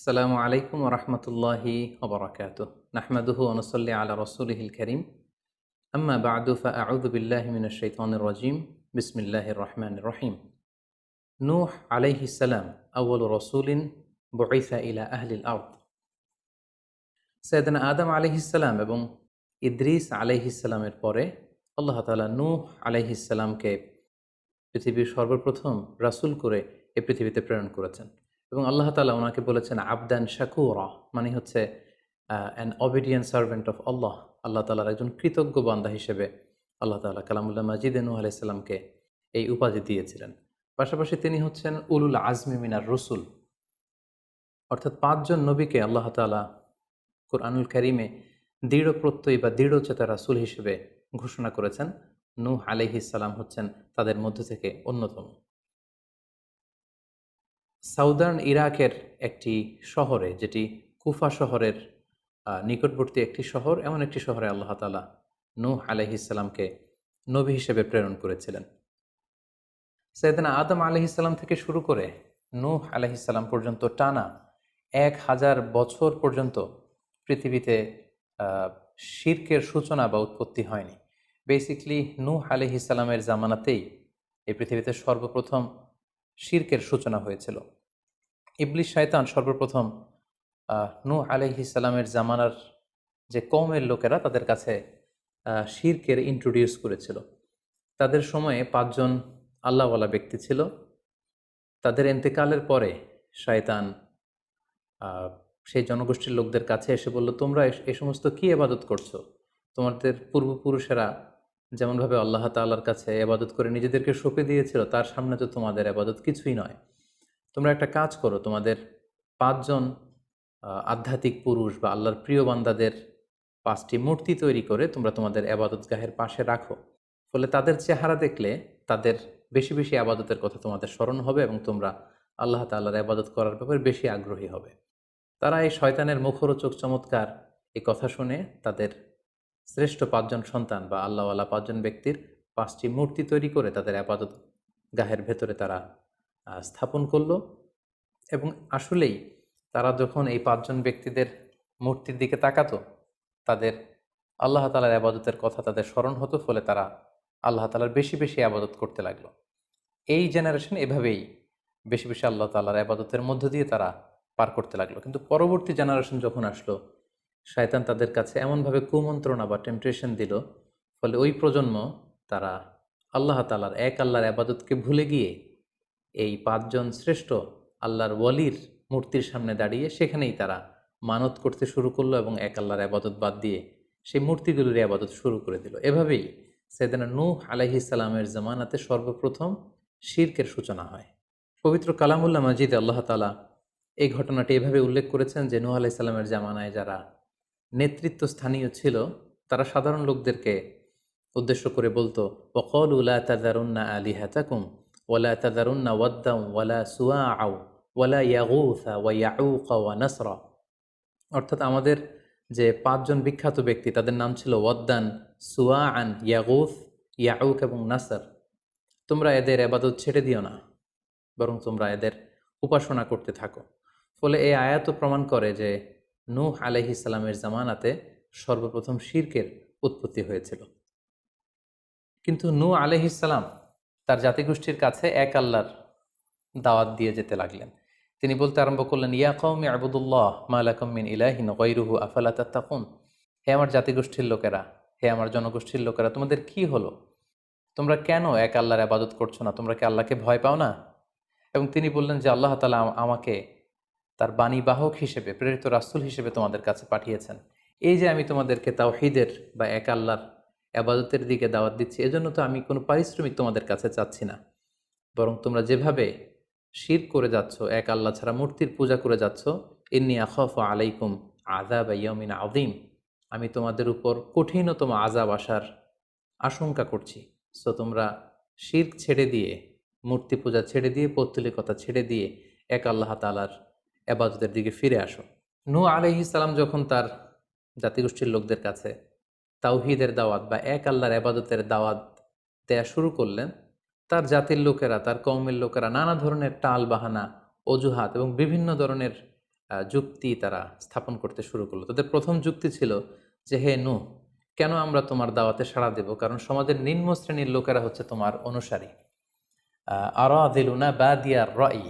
আসসালামু আলাইকুম ওরহমতুল্লাহি ওবরাকাতুহ। নাহমাদুহু ওয়া নুসাল্লি আলা রাসূলিহিল কারীম। আম্মা বা'দু ফাআউযু বিল্লাহি মিনাশ শাইতানির রাজীম। বিসমিল্লাহির রহমানির রহিম। নূহ আলাইহিস সালাম আউয়ালু রাসূলিন বুইসা ইলা আহলিল আরদ। সাইয়েদনা আদম আলাইহিস সালাম এবং ইদ্রিস আলাইহিস সালামের পরে আল্লাহ তাআলা নূহ আলাইহিস সালামকে পৃথিবীর সর্বপ্রথম রাসূল করে এ পৃথিবীতে প্রেরণ করেছেন এবং আল্লাহ তাআলা ওনাকে বলেছেন আবদান শাকুরা, মানে হচ্ছে অ্যান অবিডিয়েন্ট সার্ভেন্ট অফ আল্লাহ। আল্লাহ তাআলার একজন কৃতজ্ঞ বান্দা হিসেবে আল্লাহ তাআলা কালামুল্লাহ মাজিদে নূহ আলাইহিস সালামকে এই উপাধি দিয়েছিলেন। পাশাপাশি তিনি হচ্ছেন উলুল আজমি মিনার রসুল, অর্থাৎ ৫ জন নবীকে আল্লাহ তাআলা কুরআনুল কারীমে দৃঢ় প্রত্যয়ী বা দৃঢ়চেতা রাসূল হিসেবে ঘোষণা করেছেন। নূহ আলাইহিস সালাম হচ্ছেন তাদের মধ্য থেকে অন্যতম। সাউদার্ন ইরাকের একটি শহরে, যেটি কুফা শহরের নিকটবর্তী একটি শহর, এমন একটি শহরে আল্লাহ তাআলা নূহ আলাইহিস সালামকে নবী হিসেবে প্রেরণ করেছিলেন। সাইয়েদনা আদম আলাইহিস সালাম থেকে শুরু করে নূহ আলাইহিস সালাম পর্যন্ত টানা ১,০০০ বছর পর্যন্ত পৃথিবীতে শিরকের সূচনা বা উৎপত্তি হয়নি। বেসিক্যালি নূহ আলাইহিস সালামের জামানাতেই এই পৃথিবীতে সর্বপ্রথম শিরকের সূচনা হয়েছিল। ইবলিস শয়তান সর্বপ্রথম নূহ আলাইহিস সালামের জামানার যে কওমের লোকেরা, তাদের কাছে শিরকের ইন্ট্রোডিউস করেছিল। তাদের সময়ে ৫ জন আল্লাহওয়ালা ব্যক্তি ছিল। তাদের ইন্তেকালের পরে শয়তান সেই জনগোষ্ঠীর লোকদের কাছে এসে বলল, তোমরা এ সমস্ত কি ইবাদত করছো? তোমাদের পূর্বপুরুষেরা যেমনভাবে আল্লাহ তাআলার কাছে ইবাদত করে নিজেদেরকে সঁপে দিয়েছিল, তার সামনে তো তোমাদের ইবাদত কিছুই নয়। তোমরা একটা কাজ করো, তোমাদের ৫ জন আধ্যাত্মিক পুরুষ বা আল্লাহর প্রিয় বান্দাদের ৫টি মূর্তি তৈরি করে তোমরা তোমাদের ইবাদতগাহের পাশে রাখো। ফলে তাদের চেহারা দেখলে তাদের বেশি বেশি ইবাদতের কথা তোমাদের স্মরণ হবে এবং তোমরা আল্লাহ তাআলার ইবাদত করার ব্যাপারে বেশি আগ্রহী হবে। তারা এই শয়তানের মুখরোচক চমৎকার এই কথা শুনে তাদের শ্রেষ্ঠ ৫ জন সন্তান বা আল্লাহওয়ালা ৫ জন ব্যক্তির ৫টি মূর্তি তৈরি করে তাদের ইবাদত গাহের ভেতরে তারা স্থাপন করলো। এবং আসলেই তারা যখন এই ৫ জন ব্যক্তিদের মূর্তির দিকে তাকাতো, তাদের আল্লাহ তাআলার ইবাদতের কথা তাদের স্মরণ হতো, ফলে তারা আল্লাহ তাআলার বেশি বেশি ইবাদত করতে লাগলো। এই জেনারেশন এভাবেই বেশি বেশি আল্লাহ তাআলার ইবাদতের মধ্য দিয়ে তারা পার করতে লাগলো। কিন্তু পরবর্তী জেনারেশন যখন আসলো, শয়তান তাদের কাছে এমনভাবে কুমন্ত্রণা বা টেম্পটেশন দিল, ফলে ওই প্রজন্ম তারা আল্লাহ তাআলার এক আল্লাহর ইবাদতকে ভুলে গিয়ে এই ৫ জন শ্রেষ্ঠ আল্লাহর ওয়ালির মূর্তির সামনে দাঁড়িয়ে সেখানেই তারা মানত করতে শুরু করলো এবং এক আল্লাহর ইবাদত বাদ দিয়ে সেই মূর্তিগুলোর ইবাদত শুরু করে দিল। এভাবেই সাইয়েদনা নূহ আলাইহিস সালামের জামানাতে সর্বপ্রথম শিরকের সূচনা হয়। পবিত্র কালামুল্লাহ মাজিদে আল্লাহ তাআলা এই ঘটনাটি এভাবে উল্লেখ করেছেন যে নূহ আলাইহিস সালামের জামানায় যারা নেতৃত্ব স্থানীয় ছিল, তারা সাধারণ লোকদেরকে উদ্দেশ্য করে বলতো, ওয়াকালু লা তাযারুন্না আলিহাতাকুম ওয়ালা তাযারুন্না ওয়াদ্দাম ওয়ালা সুওয়াআ ওয়ালা ইয়াগুথা ওয়া ইয়াউকা ওয়া নাসরা। অর্থাৎ আমাদের যে ৫ জন বিখ্যাত ব্যক্তি, তাদের নাম ছিল ওয়াদ্দান, সুওয়াআন, ইয়াগুথ, ইয়াউক এবং নাসর। তোমরা এদের ইবাদত ছেড়ে দিও না, বরং তোমরা এদের উপাসনা করতে থাকো। ফলে এই আয়াতও প্রমাণ করে যে নূহ আলাইহিস সালামের জামানাতে সর্বপ্রথম শিরকের উৎপত্তি হয়েছিল। কিন্তু নূহ আলাইহিস সালাম তার জাতিগোষ্ঠীর কাছে এক আল্লাহর দাওয়াত দিয়ে যেতে লাগলেন। তিনি বলতে আরম্ভ করলেন, ইয়া কওমি আবুদুল্লাহ মা লাকুম মিন ইলাহিন গায়রুহু আফালা তাত্তাকুন। হে আমার জাতিগোষ্ঠীর লোকেরা, হে আমার জনগোষ্ঠীর লোকেরা, তোমাদের কি হলো? তোমরা কেন এক আল্লাহর ইবাদত করছো না? তোমরা কি আল্লাহকে ভয় পাও না? এবং তিনি বললেন যে আল্লাহ তাআলা আমাকে তার বাণীবাহক হিসেবে, প্রেরিত রাসূল হিসেবে তোমাদের কাছে পাঠিয়েছেন। এই যে আমি তোমাদেরকে তাওহীদের বা এক আল্লাহর ইবাদতের দিকে দাওয়াত দিচ্ছি, এজন্য তো আমি কোনো পারিশ্রমিক তোমাদের কাছে চাচ্ছি না, বরং তোমরা যেভাবে শিরক করে যাচ্ছ, এক আল্লাহ ছাড়া মূর্তির পূজা করে যাচ্ছ, ইন্নী আখাফু আলাইকুম আযাব ইয়াউমিন আযীম, আমি তোমাদের উপর কঠিনতম আযাব আসার আশঙ্কা করছি। সো তোমরা শিরক ছেড়ে দিয়ে, মূর্তি পূজা ছেড়ে দিয়ে, পৌত্তলিকতা ছেড়ে দিয়ে এক আল্লাহ তাআলার ইবাদতের দিকে ফিরে আসো। নূহ আলাইহিস সালাম যখন তার জাতিগোষ্ঠীর লোকদের কাছে তাওহীদের দাওয়াত বা এক আল্লাহর ইবাদতের দাওয়াত দেয়া শুরু করলেন, তার জাতির লোকেরা, তার কওমের লোকেরা নানা ধরনের টাল বাহানা, অজুহাত এবং বিভিন্ন ধরনের যুক্তি তারা স্থাপন করতে শুরু করলো। তাদের প্রথম যুক্তি ছিল যে, হে নূহ, কেন আমরা তোমার দাওয়াতে সাড়া দেব? কারণ সমাজের নিম্ন শ্রেণীর লোকেরা হচ্ছে তোমার অনুসারী। আরাযিলুনা বাদিয়ার রাই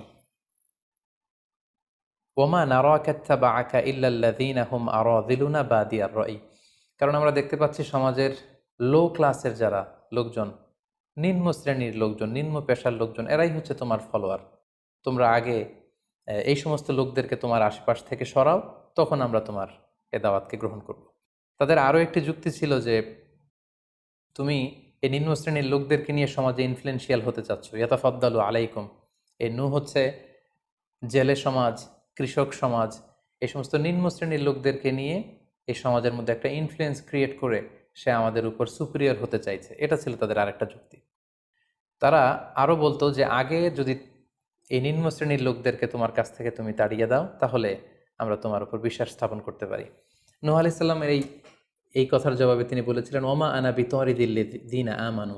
ওমা নারাকা ইত্তাবাআকা ইল্লাল্লাযীনা হুম আরাযিলুনা বাদিয়ার রাই। কারণ আমরা দেখতে পাচ্ছি সমাজের লো ক্লাসের যারা লোকজন, নিম্ন শ্রেণীর লোকজন, নিম্ন পেশার লোকজন, এরাই হচ্ছে তোমার ফলোয়ার। তোমরা আগে এই সমস্ত লোকদেরকে তোমার আশেপাশ থেকে সরাও, তখন আমরা তোমার এ দাওয়াতকে গ্রহণ করব। তাদের আরও একটি যুক্তি ছিল যে, তুমি এই নিম্ন শ্রেণীর লোকদেরকে নিয়ে সমাজে ইনফ্লুয়েন্সিয়াল হতে চাচ্ছ। ইয়াতাফাদ্দালু আলাইকুম। এই নূহ হচ্ছে জেলে সমাজ, কৃষক সমাজ, এই সমস্ত নিম্ন শ্রেণীর লোকদেরকে নিয়ে এই সমাজের মধ্যে একটা ইনফ্লুয়েন্স ক্রিয়েট করে সে আমাদের উপর সুপিরিয়র হতে চাইছে। এটা ছিল তাদের আরেকটা যুক্তি। তারা আরও বলতো যে, আগে যদি এই নিম্ন শ্রেণীর লোকদেরকে তোমার কাছ থেকে তুমি তাড়িয়ে দাও, তাহলে আমরা তোমার উপর বিশ্বাস স্থাপন করতে পারি। নূহ আলাইহিস সালামের এই কথার জবাবে তিনি বলেছিলেন, ওমা আনা বিতরিদিল্লিযীনা আমানু,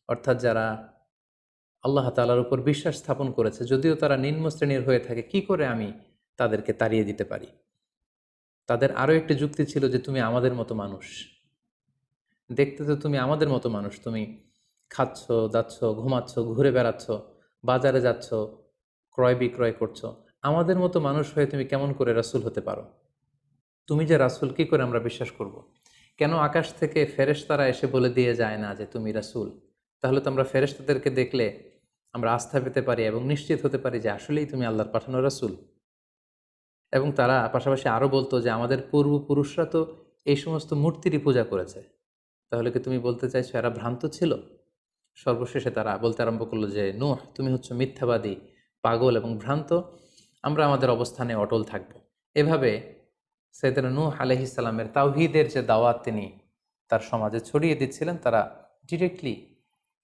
অর্থাৎ যারা আল্লাহ তাআলার উপর বিশ্বাস স্থাপন করেছে, যদিও তারা নিম্ন শ্রেণীর হয়ে থাকে, কি করে আমি তাদেরকে তাড়িয়ে দিতে পারি? তাদের আরও একটি যুক্তি ছিল যে, তুমি আমাদের মতো মানুষ, দেখতে তো তুমি আমাদের মতো মানুষ, তুমি খাচ্ছ, দাচ্ছ, ঘুমাচ্ছ, ঘুরে বেড়াচ্ছ, বাজারে যাচ্ছ, ক্রয় বিক্রয় করছো, আমাদের মতো মানুষ হয়ে তুমি কেমন করে রাসূল হতে পারো? তুমি যে রাসূল, কি করে আমরা বিশ্বাস করব? কেন আকাশ থেকে ফেরেশতারা এসে বলে দিয়ে যায় না যে তুমি রাসূল? তাহলে তো আমরা ফেরেশতাদেরকে দেখলে আমরা আস্থা পেতে পারি এবং নিশ্চিত হতে পারি যে আসলেই তুমি আল্লাহর পাঠানো রাসূল। এবং তারা পাশাপাশি আরও বলতো যে, আমাদের পূর্বপুরুষরা তো এই সমস্ত মূর্তিরই পূজা করেছে, তাহলে কি তুমি বলতে চাইছো এরা ভ্রান্ত ছিল? সর্বশেষে তারা বলতে আরম্ভ করলো যে, নূহ, তুমি হচ্ছ মিথ্যাবাদী, পাগল এবং ভ্রান্ত, আমরা আমাদের অবস্থানে অটল থাকব। এভাবে সাইয়েদনা নূহ আলাইহিস সালামের তাওহীদের যে দাওয়াত তিনি তার সমাজে ছড়িয়ে দিচ্ছিলেন, তারা ডিরেক্টলি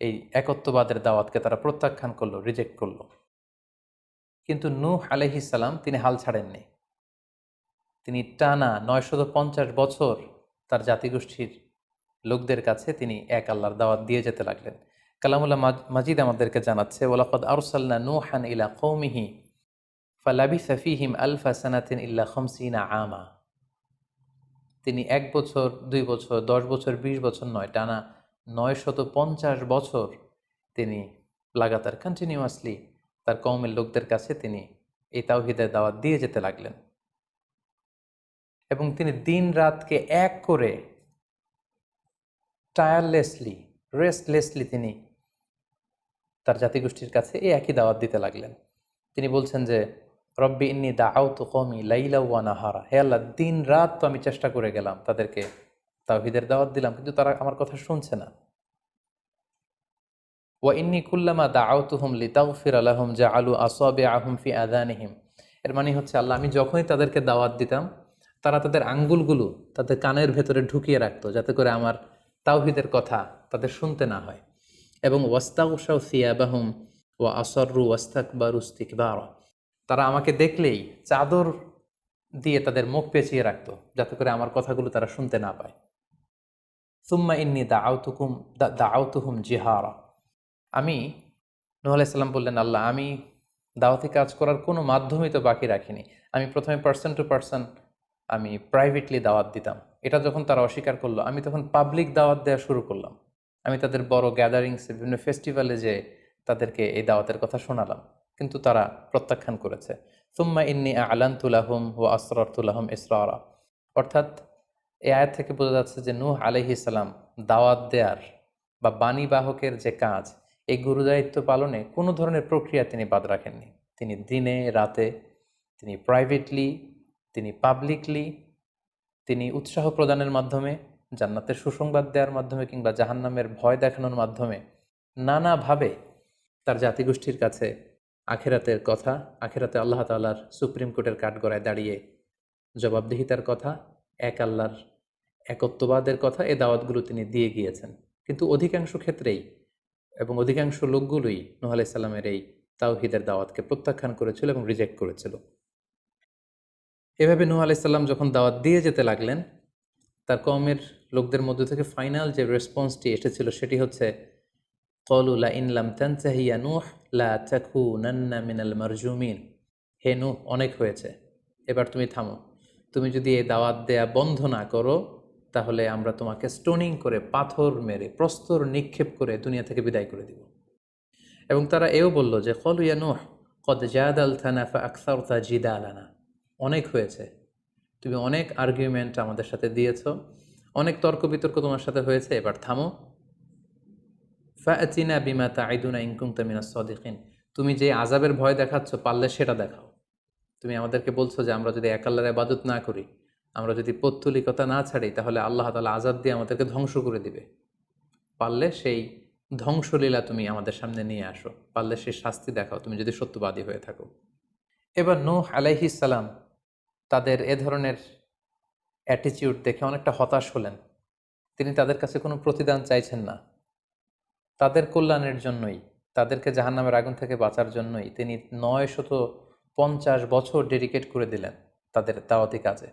এই একত্ববাদের দাওয়াতকে তারা প্রত্যাখ্যান করলো, রিজেক্ট করলো। কিন্তু নূহ আলাইহিস সালাম তিনি হাল ছাড়েননি। তিনি টানা ৯৫০ বছর তার জাতিগোষ্ঠীর লোকদের কাছে তিনি এক আল্লাহর দাওয়াত দিয়ে যেতে লাগলেন। কালামুল্লাহ মাজিদ আমাদেরকে জানাচ্ছে, ওয়ালাকাদ আরসালনা নূহান ইলা কওমিহি ফালাবিসা ফীহিম আলফা সানাতিন ইল্লা ৫০ আমা। তিনি ১ বছর, ২ বছর, ১০ বছর, ২০ বছর নয়, টানা ৯৫০ বছর তিনি লাগাতার কন্টিনিউয়াসলি তার কওমের লোকদের কাছে তিনি এই তাওহীদের দাওয়াত দিয়ে যেতে লাগলেন। এবং তিনি দিন রাতকে এক করে টায়ারলেসলি, রেস্টলেসলি তিনি তার জাতিগোষ্ঠীর কাছে এই একই দাওয়াত দিতে লাগলেন। তিনি বলছেন যে, রব্বি ইন্নী দাআউতু কওমি লাইলা ওয়া নাহারা। হে আল্লাহ, দিন রাত তো আমি চেষ্টা করে গেলাম, তাদেরকে তাওহীদের দাওয়াত দিলাম, কিন্তু তারা আমার কথা শুনছে না। ওয়া ইন্নী কুল্লামা দাআউতুহুম লিতাগফিরা লাহুম জাআলু আসাবিআহুম ফি আযানিহিম। এর মানে হচ্ছে, আল্লাহ, আমি যখনই তাদেরকে দাওয়াত দিতাম, তারা তাদের আঙ্গুলগুলো তাদের কানের ভেতরে ঢুকিয়ে রাখতো, যাতে করে আমার তাওহীদের কথা তাদের শুনতে না হয়। এবং ওয়াস্তাগশাউ সিয়াবাহুম ওয়া আসররু ওয়াস্তাকবারু ইস্তিকবারা। তারা আমাকে দেখলেই চাদর দিয়ে তাদের মুখ পেঁচিয়ে রাখতো, যাতে করে আমার কথাগুলো তারা শুনতে না পায়। সুম্মা ইন্নী দাআউতুহুম জিহারা। আমি, নূহ আলাইহিস সালাম বললেন, আল্লাহ, আমি দাওয়াতি কাজ করার কোনো মাধ্যমই তো বাকি রাখিনি। আমি প্রথমে পার্সন টু পার্সন আমি প্রাইভেটলি দাওয়াত দিতাম। এটা যখন তারা অস্বীকার করলো, আমি তখন পাবলিক দাওয়াত দেওয়া শুরু করলাম। আমি তাদের বড় গ্যাদারিংসে, বিভিন্ন ফেস্টিভ্যালে যে তাদেরকে এই দাওয়াতের কথা শোনালাম, কিন্তু তারা প্রত্যাখ্যান করেছে। সুম্মা ইন্নী আ'লানতু লাহুম ওয়া আসরারতু লাহুম ইসরারা। অর্থাৎ এই আয়াত থেকে বোঝা যাচ্ছে যে, নূহ আলাইহিস সালাম দাওয়াত দেয়ার বা বাণী বাহকের যে কাজ, এই গুরুদায়িত্ব পালনে কোনো ধরনের প্রক্রিয়া তিনি বাদ রাখেননি। তিনি দিনে রাতে, তিনি প্রাইভেটলি, তিনি পাবলিকলি, তিনি উৎসাহ প্রদানের মাধ্যমে, জান্নাতের সুসংবাদ দেওয়ার মাধ্যমে, কিংবা জাহান্নামের ভয় দেখানোর মাধ্যমে নানাভাবে তার জাতিগোষ্ঠীর কাছে আখেরাতের কথা, আখেরাতে আল্লাহ তাআলার সুপ্রিম কোর্টের কাঠগড়ায় দাঁড়িয়ে জবাবদিহিতার কথা, এক আল্লাহর একত্ববাদের কথা, এ দাওয়াতগুলো তিনি দিয়ে গিয়েছেন। কিন্তু অধিকাংশ ক্ষেত্রেই এবং অধিকাংশ লোকগুলোই নূহ আলাইহিস সালামের এই তাওহীদের দাওয়াতকে প্রত্যাখ্যান করেছিল এবং রিজেক্ট করেছিল। এভাবে নূহ আলাইহিস সালাম যখন দাওয়াত দিয়ে যেতে লাগলেন, তার কওমের লোকদের মধ্য থেকে ফাইনাল যে রেসপন্সটি এসেছিল সেটি হচ্ছে, ক্বালু লাইন লাম তানতাহি ইয়া নূহ লাতাকুনান্না মিনাল মারজুমিন। হে নূহ, অনেক হয়েছে, এবার তুমি থামো, তুমি যদি এই দাওয়াত দেয়া বন্ধ না করো তাহলে আমরা তোমাকে স্টোনিং করে, পাথর মেরে, প্রস্তর নিক্ষেপ করে দুনিয়া থেকে বিদায় করে দিব। এবং তারা এও বলল যে ক্বালু ইয়া নূহ ক্বাদ জাদালতানা ফাআকসারতা জিদালানা, অনেক হয়েছে, তুমি অনেক আর্গুমেন্ট আমাদের সাথে দিয়েছো, অনেক তর্ক বিতর্ক তোমার সাথে হয়েছে, এবার থামো। ফাআতিনা বিমা তাইদুনা ইন কুনতা মিনাস সাদিকিন, তুমি যে আযাবের ভয় দেখাচ্ছ পারলে সেটা দেখাও। তুমি আমাদেরকে বলছো যে আমরা যদি এক আল্লাহর ইবাদত না করি, আমরা যদি পৌত্তলিকতা না ছাড়ি, তাহলে আল্লাহ তাআলা আযাব দিয়ে আমাদেরকে ধ্বংস করে দিবে। পারলে সেই ধ্বংসলীলা তুমি আমাদের সামনে নিয়ে আসো, পারলে সেই শাস্তি দেখাও, তুমি যদি সত্যবাদী হয়ে থাকো। এবার নূহ আলাইহিস সালাম তাদের এ ধরনের অ্যাটিটিউড দেখে অনেকটা হতাশ হলেন। তিনি তাদের কাছে কোনো প্রতিদান চাইছেন না, তাদের কল্যাণের জন্যই, তাদেরকে জাহান্নামের আগুন থেকে বাঁচার জন্যই তিনি 950 বছর ডেডিকেট করে দিলেন তাদের দাওয়াতি কাজে।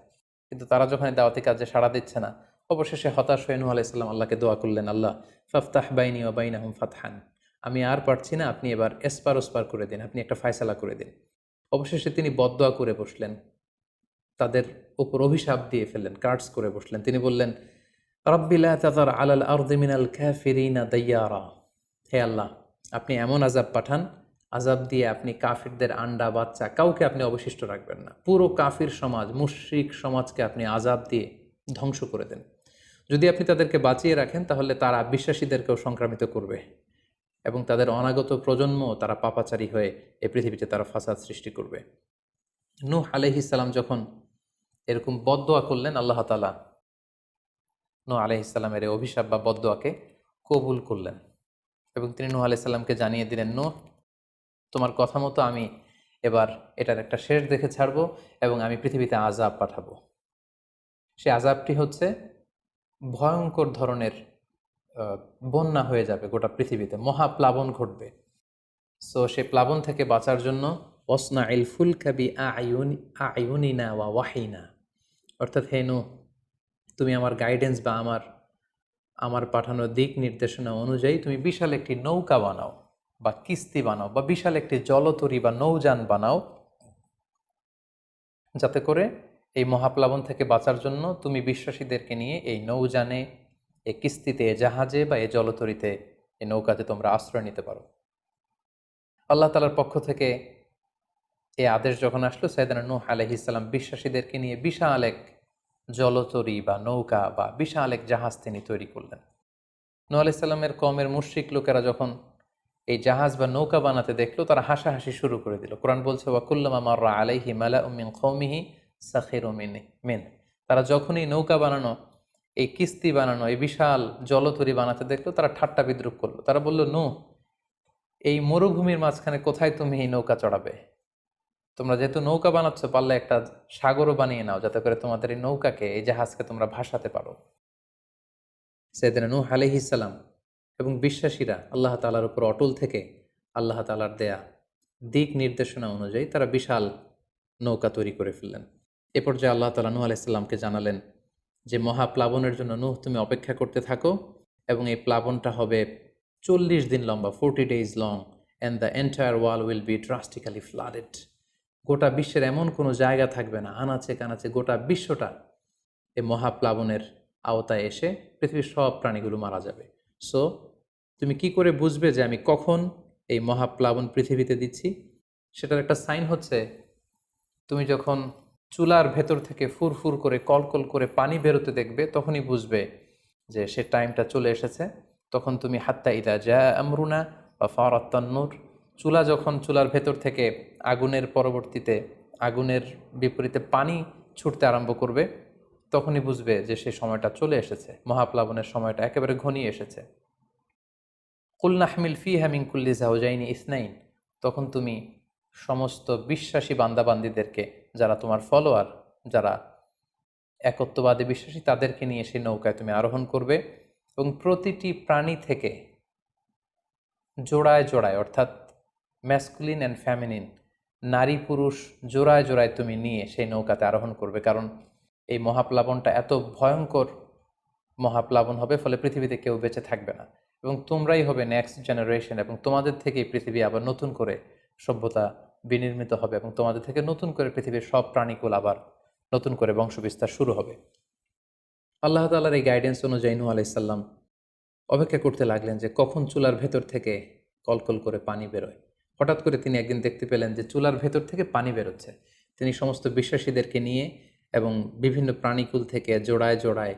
কিন্তু তারা যখন এই দাওয়াতি কাজে সাড়া দিচ্ছে না, অবশেষে হতাশ হয়ে নূহ আলাইহিস সালাম আল্লাহকে দোয়া করলেন, আল্লাহ ফাফতাহ বাইনি ওয়া বাইনাহুম ফাতহান, আমি আর পারছি না, আপনি এবার এসপার ওসপার করে দিন, আপনি একটা ফায়সালা করে দিন। অবশেষে তিনি বদদোয়া করে বসলেন, তাদের উপর অভিশাপ দিয়ে ফেললেন, কার্ডস করে বসলেন। তিনি বললেন, রাব্বি লা তাযার আলাল আরদি মিনাল কাফিরিনা দাইয়ারা, হে আল্লাহ, আপনি এমন আযাব পাঠান, আযাব দিয়ে আপনি কাফিরদের আন্ডা বাচ্চা কাউকে আপনি অবশিষ্ট রাখবেন না, পুরো কাফির সমাজ, মুশরিক সমাজকে আপনি আযাব দিয়ে ধ্বংস করে দেন। যদি আপনি তাদেরকে বাঁচিয়ে রাখেন তাহলে তারা বিশ্বাসীদেরকেও সংক্রামিত করবে এবং তাদের অনাগত প্রজন্ম তারা পাপাচারী হয়ে এই পৃথিবীতে তারা ফাসাদ সৃষ্টি করবে। নূহ আলাইহিস সালাম যখন এরকম বদদোয়া করলেন, আল্লাহ তাআলা নূহ আলাইহিস সালামের এই অভিশাপ বা বদদোয়াকে কবুল করলেন এবং তিনি নূহ আলাইহিস সালামকে জানিয়ে দিলেন, নূহ, তোমার কথা মতো আমি এবার এটার একটা শেষ দেখে ছাড়বো এবং আমি পৃথিবীতে আযাব পাঠাবো। সে আযাবটি হচ্ছে ভয়ঙ্কর ধরনের বন্যা হয়ে যাবে গোটা পৃথিবীতে, মহাপ্লাবন ঘটবে। সো সে প্লাবন থেকে বাঁচার জন্য ওয়াসনাইল ফুলকা বিআইউনিনা ওয়া ওয়াহিনা, অর্থাৎ হে নূহ, তুমি আমার গাইডেন্স বা আমার পাঠানো দিক নির্দেশনা অনুযায়ী তুমি বিশাল একটি নৌকা বানাও বা কিস্তি বানাও বা বিশাল একটি জলতরী বা নৌযান বানাও, যাতে করে এই মহাপ্লাবন থেকে বাঁচার জন্য তুমি বিশ্বাসীদেরকে নিয়ে এই নৌযানে, এই কিস্তিতে, এই জাহাজে বা এই জলতরীতে, এই নৌকাতে তোমরা আশ্রয় নিতে পারো। আল্লাহ তাআলার পক্ষ থেকে এই আদেশ যখন আসলো, সাইয়েদনা নূহ আলাইহিস সালাম বিশ্বাসীদেরকে নিয়ে বিশাল এক জলতরী বা নৌকা বা বিশাল এক জাহাজ তিনি তৈরি করলেন। নূহ আলাইহিস সালামের কওমের মুশরিক লোকেরা যখন এই জাহাজ বা নৌকা বানাতে দেখলো, তারা হাসাহাসি শুরু করে দিল। কোরআন বলছে, ওয়া কুল্লামা মাররা আলাইহি মালাউম মিন কওমিহি সাখিরু মিন, তারা যখনই নৌকা বানানো, এই কিস্তি বানানো, এই বিশাল জলতরী বানাতে দেখলো, তারা ঠাট্টা বিদ্রুপ করলো। তারা বলল, নূহ, এই মরুভূমির মাঝখানে কোথায় তুমি এই নৌকা চড়াবে? তোমরা যেহেতু নৌকা বানাচ্ছ, পারলে একটা সাগরও বানিয়ে নাও, যাতে করে তোমাদের এই নৌকাকে, এই জাহাজকে তোমরা ভাসাতে পারো। সাইয়েদনা নূহ আলাইহিস সালাম এবং বিশ্বাসীরা আল্লাহ তাআলার উপর অটল থেকে আল্লাহ তাআলার দেয়া দিক নির্দেশনা অনুযায়ী তারা বিশাল নৌকা তৈরি করে ফেললেন। এ পর্যায়ে আল্লাহ তাআলা নূহ আলাইহিস সালামকে জানালেন যে মহাপ্লাবনের জন্য নূহ তুমি অপেক্ষা করতে থাকো এবং এই প্লাবনটা হবে 40 দিন লম্বা, 40 days long, and the entire world will be drastically flooded. গোটা বিশ্বের এমন কোনো জায়গা থাকবে না, আনাচে কানাচে গোটা বিশ্বটা এই মহাপ্লাবনের আওতায় এসে পৃথিবীর সব প্রাণীগুলো মারা যাবে। সো তুমি কি করে বুঝবে যে আমি কখন এই মহাপ্লাবন পৃথিবীতে দিচ্ছি? সেটার একটা সাইন হচ্ছে, তুমি যখন চুলার ভেতর থেকে ফুরফুর করে, কলকল করে পানি বেরোতে দেখবে, তখনই বুঝবে যে সে টাইমটা চলে এসেছে। তখন তুমি হাত্তা ইদা জা আমরুনা বা ফারাত তান্নুর, চুলার ভেতর থেকে আগুনের পরবর্তীতে, আগুনের বিপরীতে পানি ছুটতে আরম্ভ করবে, তখনই বুঝবে যে সে সময়টা চলে এসেছে, মহাপ্লাবনের সময়টা একেবারে ঘনিয়ে এসেছে। কুল নাহমিল ফিহা মিন কুল্লি যাওজাইনি ইসনাইন, তখন তুমি সমস্ত বিশ্বাসী বান্দাবান্দিদেরকে, যারা তোমার ফলোয়ার, যারা একত্ববাদী বিশ্বাসী, তাদেরকে নিয়ে সেই নৌকায় তুমি আরোহণ করবে এবং প্রতিটি প্রাণী থেকে জোড়ায় জোড়ায়, অর্থাৎ ম্যাসকুলিন অ্যান্ড ফ্যামিনিন, নারী পুরুষ জোড়ায় জোড়ায় তুমি নিয়ে সেই নৌকাতে আরোহণ করবে। কারণ এই মহাপ্লাবনটা এত ভয়ঙ্কর মহাপ্লাবন হবে, ফলে পৃথিবীতে কেউ বেঁচে থাকবে না এবং তোমরাই হবে নেক্সট জেনারেশন এবং তোমাদের থেকেই পৃথিবী আবার নতুন করে সভ্যতা বিনির্মিত হবে এবং তোমাদের থেকে নতুন করে পৃথিবীর সব প্রাণীকুল আবার নতুন করে বংশবিস্তার শুরু হবে। আল্লাহ তাআলার এই গাইডেন্স অনুযায়ী নূহ আলাইহিস সালাম অপেক্ষা করতে লাগলেন যে কখন চুলার ভেতর থেকে কলকল করে পানি বেরোয়। হঠাৎ করে তিনি একদিন দেখতে পেলেন যে চুলার ভেতর থেকে পানি বেরোচ্ছে। তিনি সমস্ত বিশ্বাসীদেরকে নিয়ে এবং বিভিন্ন প্রাণীকুল থেকে জোড়ায় জোড়ায়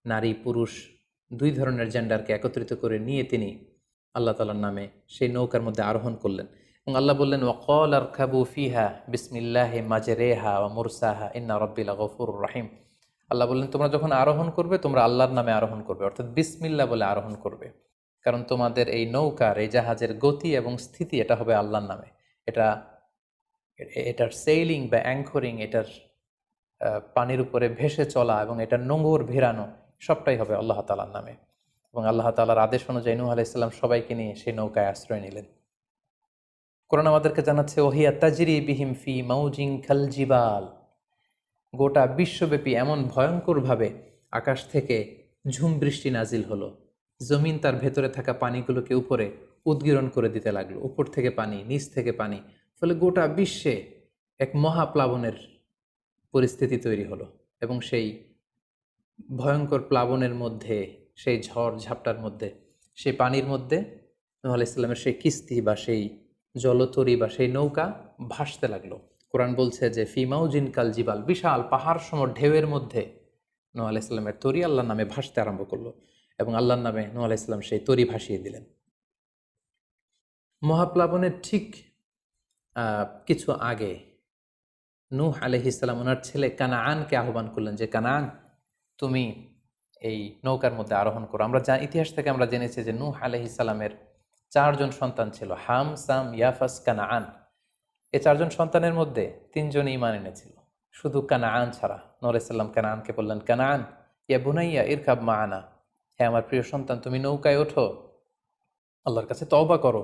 নারী পুরুষ দুই ধরনের জেন্ডারকে একত্রিত করে নিয়ে তিনি আল্লাহ তাআলার নামে সেই নৌকার মধ্যে আরোহণ করলেন এবং আল্লাহ বললেন, ওয়াকাল আরকাবু ফিহা বিসমিল্লাহি মাজরেহা ওয়া মুরসাহা ইন্না রাব্বি লাগফুরুর রাহিম। আল্লাহ বললেন, তোমরা যখন আরোহণ করবে তোমরা আল্লাহর নামে আরোহণ করবে, অর্থাৎ বিসমিল্লাহ বলে আরোহণ করবে, কারণ তোমাদের এই নৌকার এই জাহাজের গতি এবং স্থিতি এটা হবে আল্লাহর নামে। এটার সেইলিং বা অ্যাঙ্করিং, এটার পানির উপরে ভেসে চলা এবং এটার নোঙর ভেরানো সবটাই হবে আল্লাহ তাআলার নামে। এবং আল্লাহ তাআলার আদেশ অনুযায়ী নূহ আলাইহিস সালাম সবাইকে নিয়ে সেই নৌকায় আশ্রয় নিলেন। কোরআন আমাদেরকে জানাচ্ছে, ওহিয়া তাজরি বিহিম ফি মাউজিন কাল জিবাল। গোটা বিশ্বব্যাপী এমন ভয়ঙ্করভাবে আকাশ থেকে ঝুম বৃষ্টি নাজিল হলো, জমিন তার ভেতরে থাকা পানিগুলোকে উপরে উদ্গীরণ করে দিতে লাগলো, উপর থেকে পানি নিচ থেকে পানি, ফলে গোটা বিশ্বে এক মহাপ্লাবনের পরিস্থিতি তৈরি হলো। এবং সেই ভয়ঙ্কর প্লাবনের মধ্যে, সেই ঝড় ঝাপটার মধ্যে, সেই পানির মধ্যে নূহ আলাইহিস সালামের সেই কিস্তি বা সেই জলতরী বা সেই নৌকা ভাসতে লাগলো। কোরআন বলছে যে ফি মাউজিন কাল জিবাল, বিশাল পাহাড় সম ঢেউয়ের মধ্যে নূহ আলাইহিস সালামের তরী আল্লাহর নামে ভাসতে আরম্ভ করলো এবং আল্লাহর নামে নূহ আলাইহিস সালাম সেই তরী ভাসিয়ে দিলেন। মহাপ্লাবনের ঠিক কিছু আগে নূহ আলাইহিস সালাম ওনার ছেলে কানাআনকে আহ্বান করলেন যে, কানাআন, তুমি এই নৌকার মধ্যে আরোহণ করো। আমরা ইতিহাস থেকে আমরা জেনেছি যে নূহ আলাইহিস সালামের 4 জন সন্তান ছিল, হাম, সাম, ইয়াফাস, কানাআন। এই 4 জন সন্তানের মধ্যে 3 জনই ঈমান এনেছিল, শুধু কানাআন ছাড়া। নূহ আলাইহিস সালাম কানাআনকে বললেন, কানাআন ইয়া বুনাইয়া ইরকাব মাআনা, হে আমার প্রিয় সন্তান, তুমি নৌকায় ওঠো, আল্লাহর কাছে তওবা করো।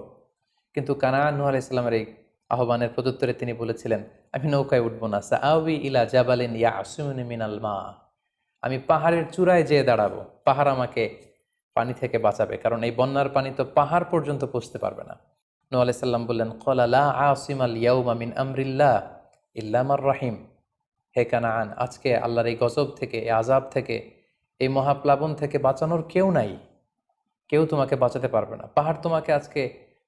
কিন্তু কানাআন নূহ আলাইহিস সালামের এই আহ্বানের প্রত্যুত্তরে তিনি বলেছিলেন, আমি নৌকায় উঠবো না, সাআউই ইলা জাবালিন ইয়াসিমুনি মিনাল মা, আমি পাহাড়ের চূড়ায় যেয়ে দাঁড়াবো, পাহাড় আমাকে পানি থেকে বাঁচাবে, কারণ এই বন্যার পানি তো পাহাড় পর্যন্ত পৌঁছতে পারবে না। নূহ আলাইহিস সালাম বললেন, ক্বালা লা আসিমাল ইয়াউমা মিন আমরিল্লাহ ইল্লা মার রাহিম, হে কানাআন, আজকে আল্লাহর এই গজব থেকে, এই আযাব থেকে, এই মহাপ্লাবন থেকে বাঁচানোর কেউ নাই, কেউ তোমাকে বাঁচাতে পারবে না। পাহাড় তোমাকে আজকে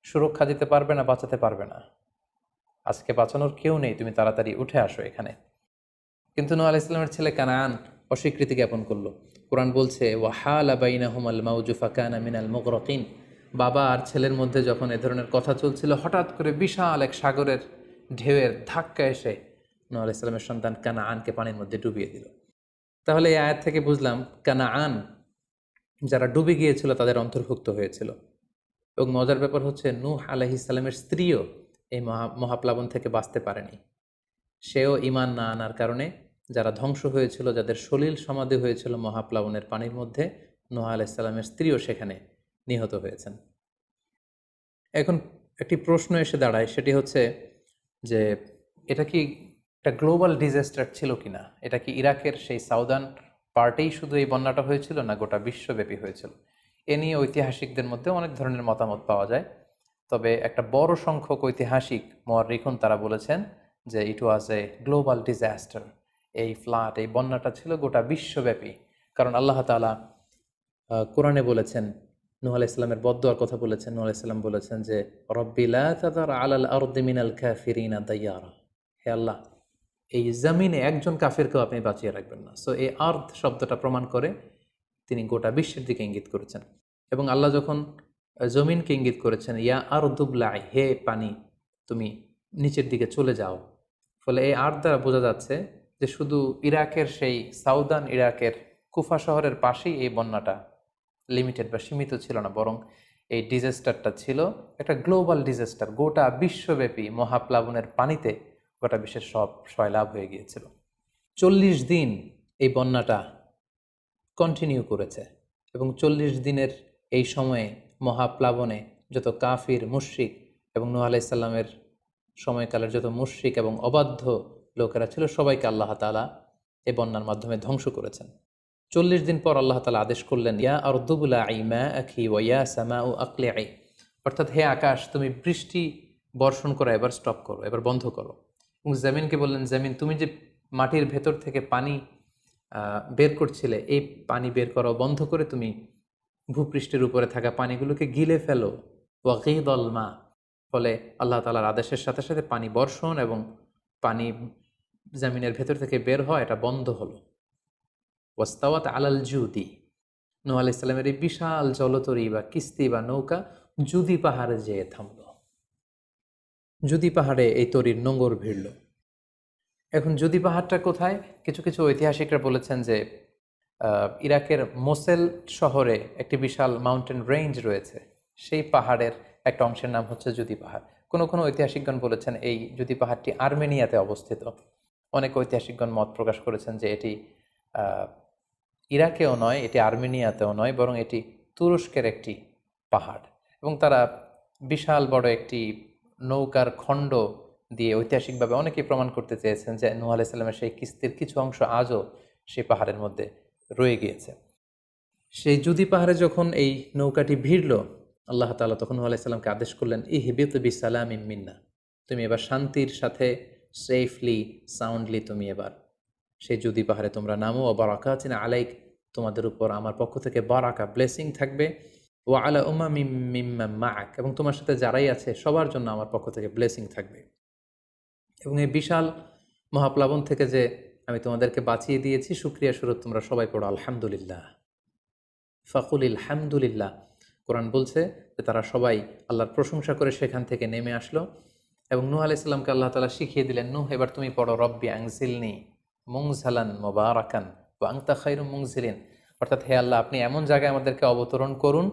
সুরক্ষা দিতে পারবে না, বাঁচাতে পারবে না, আজকে বাঁচানোর কেউ নেই, তুমি তাড়াতাড়ি উঠে আসো এখানে। কিন্তু নূহ আলাইহিস সালামের ছেলে কানাআন অস্বীকৃতি জ্ঞাপন করলো। কোরআন বলছে, ওয়াহালা বাইনাহুমাল মাউজু ফাকানা মিনাল মুগরাকিন, বাবা আর ছেলের মধ্যে যখন এ ধরনের কথা চলছিল, হঠাৎ করে বিশাল এক সাগরের ঢেউয়ের ধাক্কা এসে নূহ আলাইহিস সালামের সন্তান কানাআনকে পানির মধ্যে ডুবিয়ে দিল। তাহলে এই আয়াত থেকে বুঝলাম কানাআন যারা ডুবে গিয়েছিল তাদের অন্তর্ভুক্ত হয়েছিল। এবং মজার ব্যাপার হচ্ছে, নূহ আলাইহিস সালামের স্ত্রীও এই মহাপ্লাবন থেকে বাঁচতে পারেনি। সেও ঈমান না আনার কারণে যারা ধ্বংস হয়েছিল, যাদের সলিল সমাধি হয়েছিল মহাপ্লাবনের পানির মধ্যে, নূহ আলাইহিস সালামের স্ত্রীও সেখানে নিহত হয়েছেন। এখন একটি প্রশ্ন এসে দাঁড়ায়, সেটি হচ্ছে যে এটা কি একটা গ্লোবাল ডিজাস্টার ছিল কিনা? এটা কি ইরাকের সেই সাউদার্ন পার্টেই শুধু এই বন্যাটা হয়েছিল, না গোটা বিশ্বব্যাপী হয়েছিল? এ নিয়ে ঐতিহাসিকদের মধ্যে অনেক ধরনের মতামত পাওয়া যায়। তবে একটা বড় সংখ্যক ঐতিহাসিক মুআররিখুন তারা বলেছেন যে ইট ওয়াজ এ গ্লোবাল ডিজাস্টার। এই ফ্লাড, এই বন্যাটা ছিল গোটা বিশ্বব্যাপী। কারণ আল্লাহ তাআলা কোরআনে বলেছেন, নূহ আলাইহিস সালামের বদদুয়ার কথা বলেছেন। নূহ আলাইহিস সালাম বলেছেন যে, রব্বি লা তাযার আলাল আরদি মিনাল কাফিরিনা দাইয়ারা, হে আল্লাহ, এই জমিনে একজন কাফিরকেও আপনি বাঁচিয়ে রাখবেন না। সো এই আর্থ শব্দটা প্রমাণ করে তিনি গোটা বিশ্বের দিকে ইঙ্গিত করেছেন। এবং আল্লাহ যখন জমিনকে ইঙ্গিত করেছেন, ইয়া আরদুবলাই, হে পানি তুমি নিচের দিকে চলে যাও, ফলে এই আর্থ দ্বারা বোঝা যাচ্ছে যে শুধু ইরাকের সেই সাউদার্ন ইরাকের কুফা শহরের পাশেই এই বন্যাটা লিমিটেড বা সীমিত ছিল না, বরং এই ডিজাস্টারটা ছিল একটা গ্লোবাল ডিজাস্টার। গোটা বিশ্বব্যাপী মহাপ্লাবনের পানিতে গোটা বিশ্বের সব সয়লাভ হয়ে গিয়েছিল। 40 দিন এই বন্যাটা কন্টিনিউ করেছে এবং 40 দিনের এই সময়ে মহাপ্লাবনে যত কাফির, মুশরিক এবং নূহ আলাইহিস সালামের সময়কালের যত মুশরিক এবং অবাধ্য লোকেরা ছিল, সবাইকে আল্লাহ তাআলা এই বন্যার মাধ্যমে ধ্বংস করেছেন। 40 দিন পর আল্লাহ তাআলা আদেশ করলেন, ইয়া আরদু বুলাঈ মাআকি ওয়া ইয়া সামাউ আকলিঈ, অর্থাৎ হে আকাশ, তুমি বৃষ্টি বর্ষণ করা এবার স্টপ করো, এবার বন্ধ করো। এবং জমিনকে বললেন, জমিন তুমি যে মাটির ভেতর থেকে পানি বের করছিলে, এই পানি বের করা বন্ধ করে তুমি ভূপৃষ্ঠের উপরে থাকা পানিগুলোকে গিলে ফেলো। ওয়াকিদল মা, ফলে আল্লাহ তাআলার আদেশের সাথে সাথে পানি বর্ষণ এবং পানি জমিনের ভেতর থেকে বের হয়, এটা বন্ধ হলো। ওয়াস্তাওয়াত আলাল জুদি, নূহ আলাইহিস সালামের এই বিশাল জলতরী বা কিস্তি বা নৌকা জুদি পাহাড়ে যেয়ে থামল। জুদি পাহাড়ে এই তরীর নোঙর ভিড়ল। এখন জুদি পাহাড়টা কোথায়? কিছু কিছু ঐতিহাসিকরা বলেছেন যে ইরাকের মোসেল শহরে একটি বিশাল মাউন্টেন রেঞ্জ রয়েছে, সেই পাহাড়ের একটা অংশের নাম হচ্ছে জুদি পাহাড়। কোনো কোনো ঐতিহাসিকগণ বলেছেন এই জুদি পাহাড়টি আর্মেনিয়াতে অবস্থিত। অনেক ঐতিহাসিকগণ মত প্রকাশ করেছেন যে এটি ইরাকেও নয়, এটি আর্মেনিয়াতেও নয়, বরং এটি তুরস্কের একটি পাহাড়। এবং তারা বিশাল বড় একটি নৌকার খণ্ড দিয়ে ঐতিহাসিকভাবে অনেকেই প্রমাণ করতে চেয়েছেন যে নূহ আলাইহিস সালামের সেই কিস্তির কিছু অংশ আজও সেই পাহাড়ের মধ্যে রয়ে গিয়েছে। সেই জুদি পাহাড়ে যখন এই নৌকাটি ভিড়ল, আল্লাহ তাআলা তখন নূহ আলাইহিস সালামকে আদেশ করলেন, ইহবিত বিসালামিন মিন্না, তুমি এবার শান্তির সাথে সেফলি সাউন্ডলি তুমি এবার সেই জুদি পাহাড়ে তোমরা নামো। ও বারাকাতিন আলাইক, তোমাদের উপর আমার পক্ষ থেকে বারাকা ব্লেসিং থাকবে। ও আলা উমামিম মিম্মান মাআক, এবং তোমার সাথে যারাই আছে সবার জন্য আমার পক্ষ থেকে ব্লেসিং থাকবে। এবং এই বিশাল মহাপ্লাবন থেকে যে আমি তোমাদেরকে বাঁচিয়ে দিয়েছি, শুকরিয়া স্বরূপ তোমরা সবাই পড়ো আলহামদুলিল্লাহ। ফাকুলিল হামদুলিল্লাহ। কোরআন বলছে যে তারা সবাই আল্লাহর প্রশংসা করে সেখান থেকে নেমে আসলো এবং নূহ আলাইহিস সালামকে আল্লাহ তাআলা শিখিয়ে দিলেন, নূহ এবার তুমি পড়ো রব্বি আনজিলনি মুনজালান মুবারাকান ওয়া আনতা খায়রুল মুনজিলিন, অর্থাৎ হে আল্লাহ আপনি এমন জায়গায় আমাদেরকে অবতরণ করুন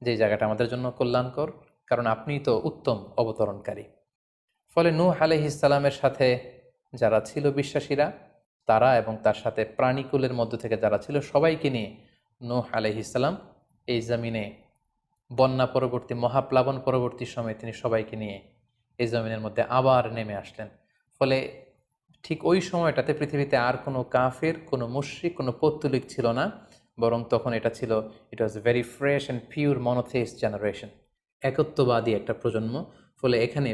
যে জায়গাটা আমাদের জন্য কল্যাণকর, কারণ আপনিই তো উত্তম অবতরণকারী। ফলে নূহ আলাইহিস সালামের সাথে যারা ছিল বিশ্বাসীরা, তারা এবং তার সাথে প্রাণীকুলের মধ্য থেকে যারা ছিল সবাইকে নিয়ে নূহ আলাইহিস সালাম এই জমিনে বন্যা পরবর্তী মহাপ্লাবন পরবর্তী সময়ে তিনি সবাইকে নিয়ে এই জমিনের মধ্যে আবার নেমে আসলেন। ফলে ঠিক ওই সময়টাতে পৃথিবীতে আর কোনো কাফের, কোনো মুশরিক, কোনো পৌত্তলিক ছিল না, বরং তখন এটা ছিল, it was very fresh and pure monotheist generation, একত্ববাদী একটা প্রজন্ম। ফলে এখানে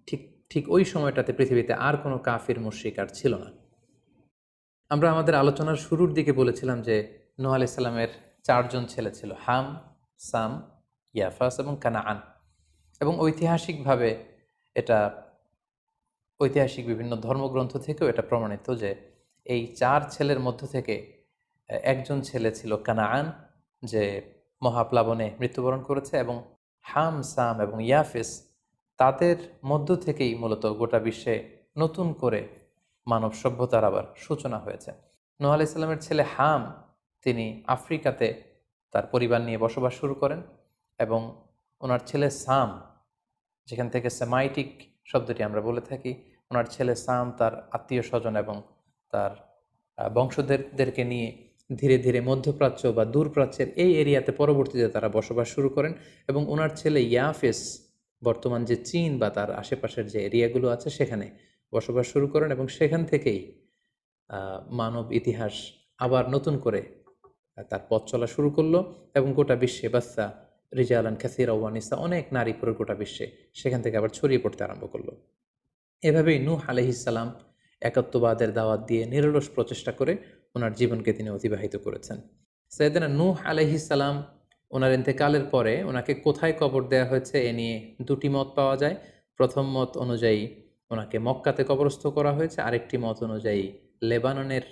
ঠিক ঠিক ওই সময়টাতে পৃথিবীতে আর কোনো কাফির মুশরিক আর ছিল না। আমরা আমাদের আলোচনার শুরুর দিকে বলেছিলাম যে নূহ আলাইহিস সালামের 4 জন ছেলে ছিল, হাম, সাম, ইয়াফাস এবং কানাআন। এবং ঐতিহাসিকভাবে এটা ঐতিহাসিক বিভিন্ন ধর্মগ্রন্থ থেকেও এটা প্রমাণিত যে এই 4 ছেলের মধ্য থেকে একজন ছেলে ছিল কানাআন, যে মহাপ্লাবনে মৃত্যুবরণ করেছে, এবং হাম, সাম এবং ইয়াফেস, তাদের মধ্য থেকেই মূলত গোটা বিশ্বে নতুন করে মানব সভ্যতার আবার সূচনা হয়েছে। নূহ আলাইহিস সালামের ছেলে হাম, তিনি আফ্রিকাতে তার পরিবার নিয়ে বসবাস শুরু করেন, এবং ওনার ছেলে সাম, যেখান থেকে সেমাইটিক শব্দটি আমরা বলে থাকি, ওনার ছেলে সাম তার আত্মীয় স্বজন এবং তার বংশধরদেরকে নিয়ে ধীরে ধীরে মধ্যপ্রাচ্য বা দূরপ্রাচ্যের এই এরিয়াতে পরবর্তীতে তারা বসবাস শুরু করেন। এবং ওনার ছেলে ইয়াফেস বর্তমান যে চীন বা তার আশেপাশের যে এরিয়াগুলো আছে সেখানে বসবাস শুরু করেন, এবং সেখান থেকেই মানব ইতিহাস আবার নতুন করে তার পথ চলা শুরু করলো, এবং গোটা বিশ্বে বাচ্চা রিজালান কাসীরা ওয়া নিসা, অনেক নারী পুরো গোটা বিশ্বে সেখান থেকে আবার ছড়িয়ে পড়তে আরম্ভ করলো। এভাবেই নূহ আলাইহিস সালাম একত্ববাদের দাওয়াত দিয়ে নিরলস প্রচেষ্টা করে ওনার জীবনকে তিনি অতিবাহিত করেছেন। সাইয়েদনা নূহ আলাইহিস সালাম ওনার ইন্তেকালের পরে ওনাকে কোথায় কবর দেওয়া হয়েছে এ নিয়ে 2টি মত পাওয়া যায়। প্রথম মত অনুযায়ী ওনাকে মক্কাতে কবরস্থ করা হয়েছে, আরেকটি মত অনুযায়ী লেবাননের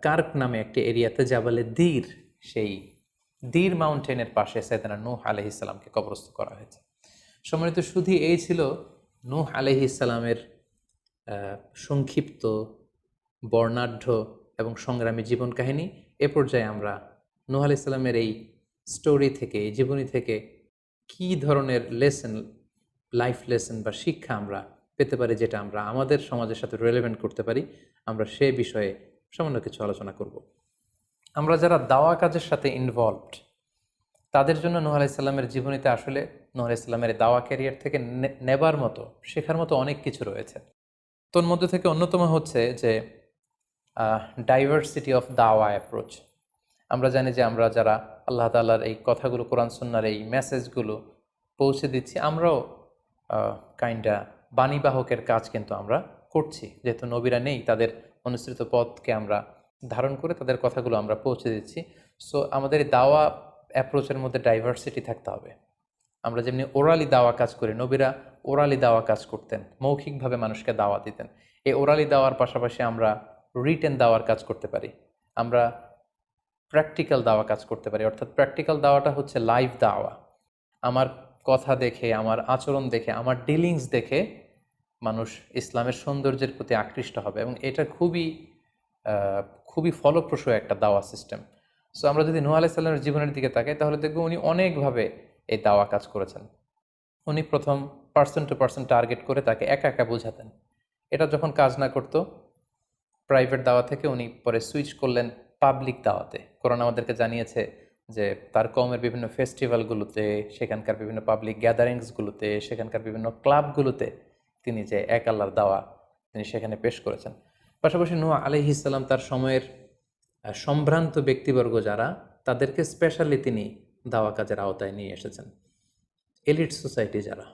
কার্ক নামে একটি এরিয়াতে জাবালে দীর, সেই দীর মাউন্টেনের পাশে সাইয়েদনা নূহ আলাইহিস সালামকে কবরস্থ করা হয়েছে। সম্মানিত শুধু এই ছিল নূহ আলাইহিস সালামের সংক্ষিপ্ত, বর্ণাঢ্য এবং সংগ্রামী জীবন কাহিনী। এ পর্যায়ে আমরা নূহ আলাইহিস সালামের এই স্টোরি থেকে, এই জীবনী থেকে কী ধরনের লেসন, লাইফ লেসন বা শিক্ষা আমরা পেতে পারি, যেটা আমরা আমাদের সমাজের সাথে রিলেভেন্ট করতে পারি, আমরা সে বিষয়ে সামান্য কিছু আলোচনা করব। আমরা যারা দাওয়া কাজের সাথে ইনভলভড, তাদের জন্য নূহ আলাইহিস সালামের জীবনীতে আসলে নূহ আলাইহিস সালামের দাওয়া ক্যারিয়ার থেকে নেবার মতো, শেখার মতো অনেক কিছু রয়েছে। তোর মধ্যে থেকে অন্যতম হচ্ছে যে ডাইভার্সিটি অফ দাওয়া অ্যাপ্রোচ। আমরা জানি যে আমরা যারা আল্লাহ তাআলার এই কথাগুলো, কোরআন সুন্নাহর এই মেসেজগুলো পৌঁছে দিচ্ছি, আমরাও কাইন্ডা বাণীবাহকের কাজ কিন্তু আমরা করছি। যেহেতু নবীরা নেই, তাদের অনুসৃত পথকে আমরা ধারণ করে তাদের কথাগুলো আমরা পৌঁছে দিচ্ছি। সো আমাদের এই দাওয়া অ্যাপ্রোচের মধ্যে ডাইভার্সিটি থাকতে হবে। আমরা যেমনি ওরালি দাওয়া কাজ করি, নবীরা ওরালি দাওয়া কাজ করতেন, মৌখিকভাবে মানুষকে দাওয়া দিতেন। এই ওরালি দাওয়ার পাশাপাশি আমরা রিটেন দাওয়ার কাজ করতে পারি, আমরা প্র্যাকটিক্যাল দাওয়া কাজ করতে পারি। অর্থাৎ প্র্যাকটিক্যাল দাওয়াটা হচ্ছে লাইভ দাওয়া। আমার কথা দেখে, আমার আচরণ দেখে, আমার ডিলিংস দেখে মানুষ ইসলামের সৌন্দর্যের প্রতি আকৃষ্ট হবে, এবং এটা খুবই ফলপ্রসূ একটা দাওয়া সিস্টেম। সো আমরা যদি নূহ আলাইহিস সালামের জীবনের দিকে তাকাই, তাহলে দেখব উনি অনেকভাবে এই দাওয়া কাজ করেছেন। উনি প্রথম পার্সন টু পার্সন টার্গেট করে তাকে একা একা বোঝাতেন। এটা যখন কাজ না করতো, প্রাইভেট দাওয়া থেকে উনি পরে সুইচ করলেন পাবলিক দাওয়াতে। কোরআন আমাদেরকে জানিয়েছে যে তার কওমের বিভিন্ন ফেস্টিভ্যালগুলোতে, সেখানকার বিভিন্ন পাবলিক গ্যাদারিংসগুলোতে, সেখানকার বিভিন্ন ক্লাবগুলোতে তিনি যে এক আল্লাহর দাওয়া তিনি সেখানে পেশ করেছেন। পাশাপাশি নূহ আলাইহিস সালাম তার সময়ের সম্ভ্রান্ত ব্যক্তিবর্গ যারা, তাদেরকে স্পেশালি তিনি দাওয়া কাজের আওতায় নিয়ে এসেছেন। এলিট সোসাইটি যারা,